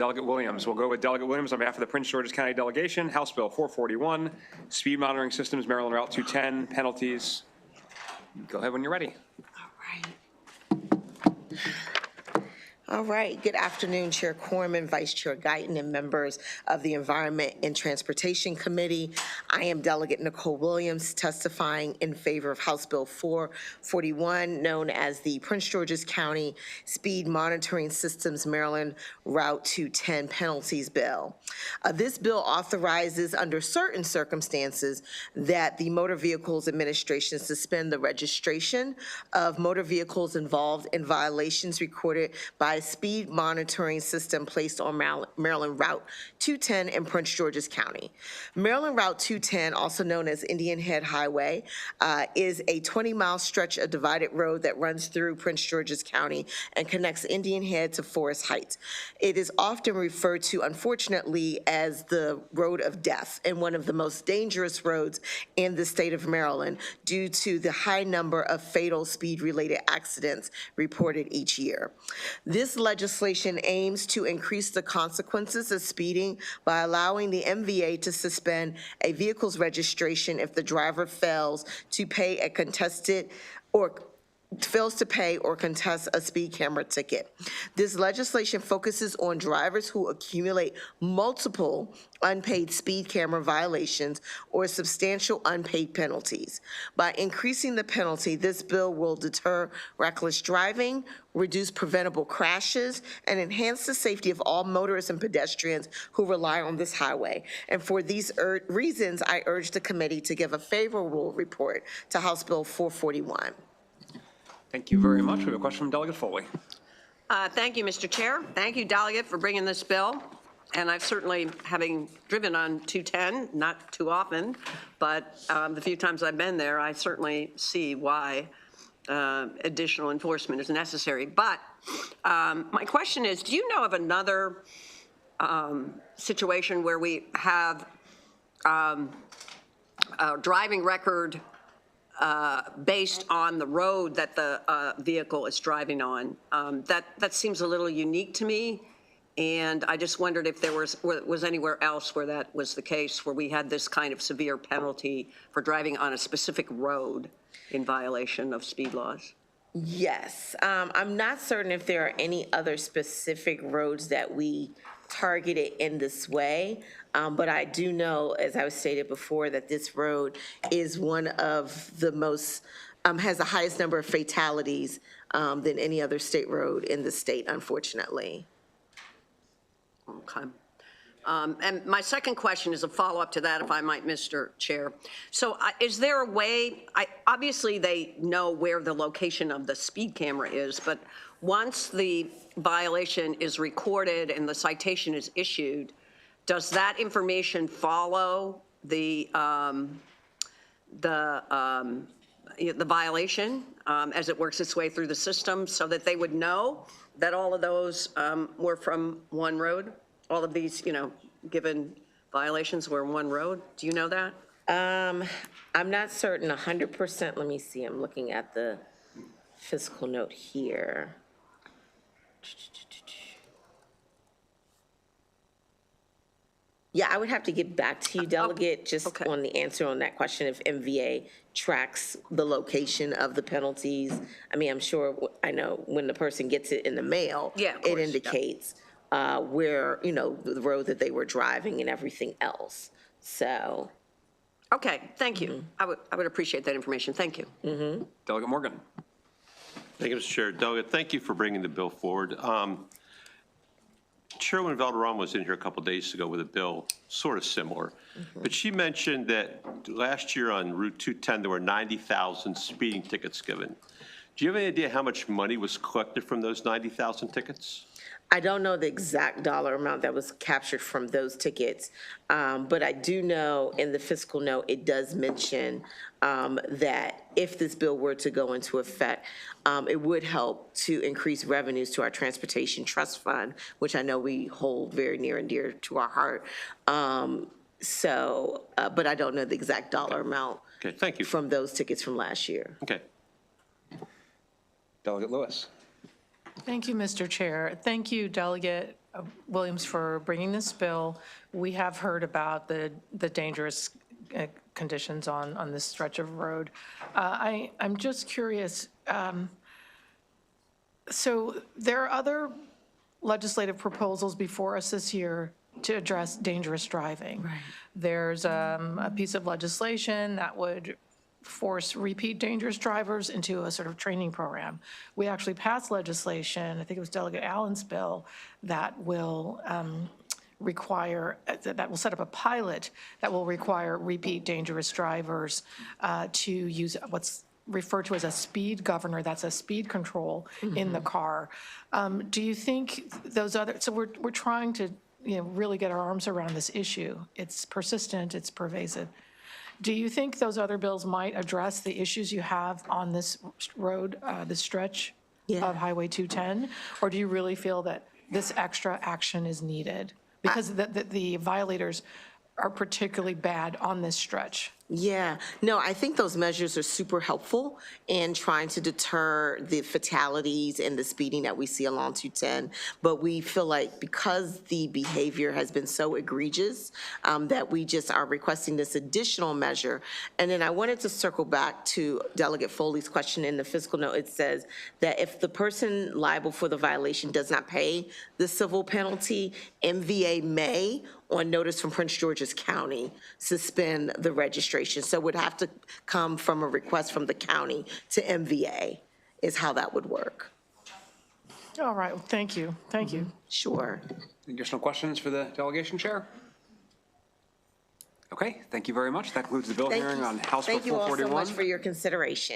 Delegate Williams. We'll go with Delegate Williams on behalf of the Prince George's County delegation. House Bill 441, Speed Monitoring Systems, Maryland Route 210, penalties. Go ahead when you're ready. All right. Good afternoon, Chair Corman, Vice Chair Guyton, and members of the Environment and Transportation Committee. I am Delegate Nicole Williams, testifying in favor of House Bill 441, known as the Prince George's County Speed Monitoring Systems Maryland Route 210 Penalties Bill. This bill authorizes, under certain circumstances, that the Motor Vehicles Administration suspend the registration of motor vehicles involved in violations recorded by speed monitoring system placed on Maryland Route 210 in Prince George's County. Maryland Route 210, also known as Indian Head Highway, is a 20-mile stretch of divided road that runs through Prince George's County and connects Indian Head to Forest Heights. It is often referred to, unfortunately, as the road of death and one of the most dangerous roads in the state of Maryland due to the high number of fatal speed-related accidents reported each year. This legislation aims to increase the consequences of speeding by allowing the MVA to suspend a vehicle's registration if the driver fails to pay a contested or fails to pay or contest a speed camera ticket. This legislation focuses on drivers who accumulate multiple unpaid speed camera violations or substantial unpaid penalties. By increasing the penalty, this bill will deter reckless driving, reduce preventable crashes, and enhance the safety of all motorists and pedestrians who rely on this highway. And for these reasons, I urge the committee to give a favorable report to House Bill 441. Thank you very much. We have a question from Delegate Foley. Thank you, Mr. Chair. Thank you, Delegate, for bringing this bill. And I've certainly, having driven on 210, not too often, but the few times I've been there, I certainly see why additional enforcement is necessary. But my question is, do you know of another situation where we have a driving record based on the road that the vehicle is driving on? That seems a little unique to me, and I just wondered if there was anywhere else where that was the case, where we had this kind of severe penalty for driving on a specific road in violation of speed laws. Yes. I'm not certain if there are any other specific roads that we targeted in this way, but I do know, as I was stated before, that this road is one of the most, has the highest number of fatalities than any other state road in the state, unfortunately. Okay. And my second question is a follow-up to that, if I might, Mr. Chair. So is there a way, obviously they know where the location of the speed camera is, but once the violation is recorded and the citation is issued, does that information follow the violation as it works its way through the system, so that they would know that all of those were from one road? All of these, given violations were one road? Do you know that? I'm not certain 100%. Let me see. I'm looking at the fiscal note here. Yeah, I would have to get back to you, Delegate, just on the answer on that question, if MVA tracks the location of the penalties. I mean, I'm sure, I know when the person gets it in the mail, it indicates where, the road that they were driving and everything else. So. Okay, thank you. I would appreciate that information. Thank you. Delegate Morgan. Thank you, Mr. Chair. Delegate, thank you for bringing the bill forward. Chairwoman Valderrama was in here a couple days ago with a bill sort of similar, but she mentioned that last year on Route 210 there were 90,000 speeding tickets given. Do you have any idea how much money was collected from those 90,000 tickets? I don't know the exact dollar amount that was captured from those tickets, but I do know in the fiscal note it does mention that if this bill were to go into effect, it would help to increase revenues to our Transportation Trust Fund, which I know we hold very near and dear to our heart. But I don't know the exact dollar amount. Okay, thank you. From those tickets from last year. Okay. Delegate Lewis. Thank you, Mr. Chair. Thank you, Delegate Williams for bringing this bill. We have heard about the dangerous conditions on this stretch of road. I'm just curious, so there are other legislative proposals before us this year to address dangerous driving. Right. There's a piece of legislation that would force repeat dangerous drivers into a sort of training program. We actually passed legislation, I think it was Delegate Allen's bill, that will that will set up a pilot that will require repeat dangerous drivers to use what's referred to as a speed governor, that's a speed control in the car. Do you think those other, so we're trying to really get our arms around this issue. It's persistent, it's pervasive. Do you think those other bills might address the issues you have on this road, this stretch of Highway 210? Or do you really feel that this extra action is needed? Because the violators are particularly bad on this stretch. Yeah, no, I think those measures are super helpful in trying to deter the fatalities and the speeding that we see along 210. But we feel like because the behavior has been so egregious that we just are requesting this additional measure. And then I wanted to circle back to Delegate Foley's question in the fiscal note. It says that if the person liable for the violation does not pay the civil penalty, MVA may, on notice from Prince George's County, suspend the registration. So it would have to come from a request from the county to MVA is how that would work. All right, well, thank you, thank you. Sure. Additional questions for the delegation chair? Okay, thank you very much. That concludes the bill hearing on House Bill 441. Thank you all so much for your consideration.